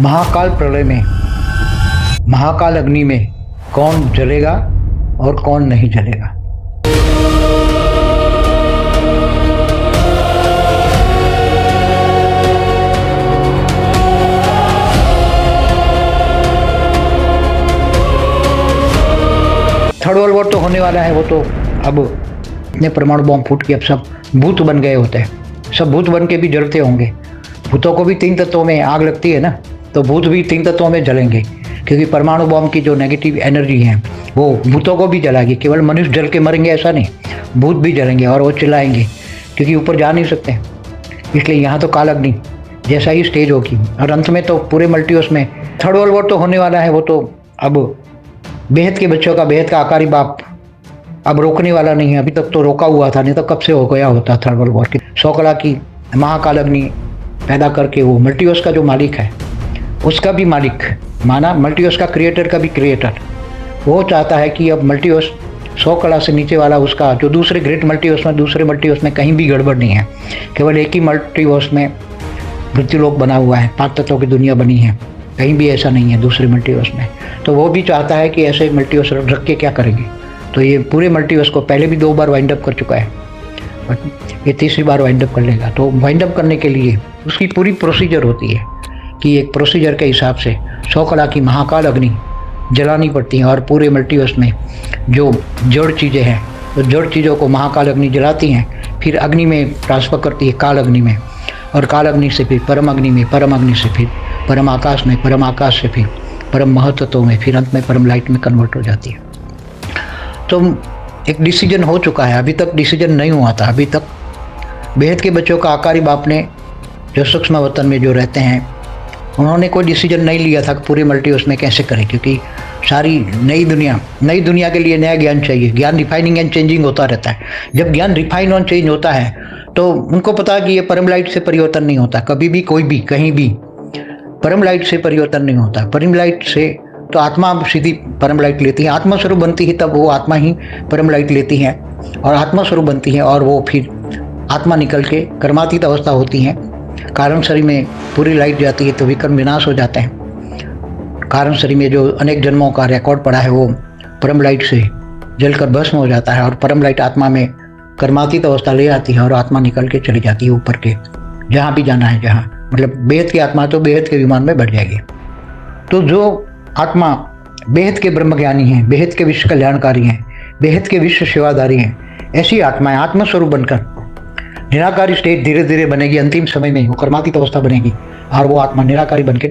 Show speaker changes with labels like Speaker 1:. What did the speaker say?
Speaker 1: महाकाल प्रलय में, महाकाल अग्नि में कौन जलेगा और कौन नहीं जलेगा। थर्ड वर्ल्ड वॉर तो होने वाला है, वो तो अब इतने परमाणु बॉम्ब फूट के अब सब भूत बन गए होते हैं, सब भूत बन के भी जलते होंगे। भूतों को भी 3 तत्वों में आग लगती है ना, तो भूत भी 3 तत्वों में जलेंगे, क्योंकि परमाणु बॉम्ब की जो नेगेटिव एनर्जी है वो भूतों को भी जलाएगी। केवल मनुष्य जल के मरेंगे ऐसा नहीं, भूत भी जलेंगे और वो चिल्लाएंगे, क्योंकि ऊपर जा नहीं सकते। इसलिए यहाँ तो काल अग्नि जैसा ही स्टेज होगी। और अंत में तो पूरे मल्टीवर्स में थर्ड वर्ल्ड वॉर तो होने वाला है, वो तो अब बेहद के बच्चों का, बेहद का आकारी बाप अब रोकने वाला नहीं है। अभी तक तो रोका हुआ था, नहीं तो कब से हो गया होता थर्ड वर्ल्ड वॉर की। 100 कला की महाकाल अग्नि पैदा करके वो मल्टीवर्स का जो मालिक है उसका भी मालिक माना, मल्टीवर्स का क्रिएटर का भी क्रिएटर। वो चाहता है कि अब मल्टीवर्स 100 कला से नीचे वाला उसका जो दूसरे ग्रेट मल्टीवर्स में, दूसरे मल्टीवर्स में कहीं भी गड़बड़ नहीं है। केवल एक ही मल्टीवर्स में मृत्युलोक बना हुआ है, 5 तत्वों की दुनिया बनी है, कहीं भी ऐसा नहीं है दूसरे मल्टीवर्स में। तो वो भी चाहता है कि ऐसे मल्टीवर्स रख के क्या करेंगे। तो ये पूरे मल्टीवर्स को पहले भी 2 बार वाइंड अप कर चुका है, बट ये तीसरी बार वाइंड अप कर लेगा। तो वाइंड अप करने के लिए उसकी पूरी प्रोसीजर होती है कि एक प्रोसीजर के हिसाब से 100 कला की महाकाल अग्नि जलानी पड़ती है। और पूरे मल्टीवर्स में जो जड़ चीज़ें हैं, तो जड़ चीज़ों को महाकाल अग्नि जलाती हैं, फिर अग्नि में ट्रांसफर करती है, काल अग्नि में, और काल अग्नि से फिर परम अग्नि में, परम अग्नि से फिर परम आकाश में, परम आकाश से फिर परम महत्त्वों में, फिर अंत में परम लाइट में कन्वर्ट हो जाती है। तो एक डिसीजन हो चुका है, अभी तक डिसीजन नहीं हुआ था। अभी तक बेहद के बच्चों का आकारी बाप ने, जो सूक्ष्म वतन में जो रहते हैं, उन्होंने कोई डिसीजन नहीं लिया था कि पूरे मल्टीवर्स में कैसे करें, क्योंकि सारी नई दुनिया के लिए नया ज्ञान चाहिए। ज्ञान रिफाइनिंग एंड चेंजिंग होता रहता है। जब ज्ञान रिफाइन और चेंज होता है तो उनको पता है कि ये परम लाइट से परिवर्तन नहीं होता कभी भी, कोई भी कहीं भी परम लाइट से परिवर्तन नहीं होता। परम लाइट से तो आत्मा सीधी परम लाइट लेती है, आत्मा स्वरूप बनती है, तब वो आत्मा ही परम लाइट लेती है और आत्मा स्वरूप बनती है। और वो फिर आत्मा निकल के कर्मातीत अवस्था होती है, कारण शरीर में पूरी लाइट जाती है, तो विकर्म विनाश हो जाते हैं। कारण शरीर में जो अनेक जन्मों का रिकॉर्ड पड़ा है वो परम लाइट से जलकर भस्म हो जाता है, और परम लाइट आत्मा में कर्मातीत अवस्था ले आती है और आत्मा निकल के चली जाती है ऊपर के, जहाँ भी जाना है, जहाँ मतलब बेहद की आत्मा तो बेहद के विमान में बैठ जाएगी। तो जो आत्मा बेहद के ब्रह्मज्ञानी हैं, बेहद के विश्व कल्याणकारी हैं, बेहद के विश्व सेवादारी हैं, ऐसी आत्माएं आत्मस्वरूप बनकर निराकारी स्टेट धीरे धीरे बनेगी। अंतिम समय में वो कर्मातीत अवस्था बनेगी और वो आत्मा निराकारी बनकर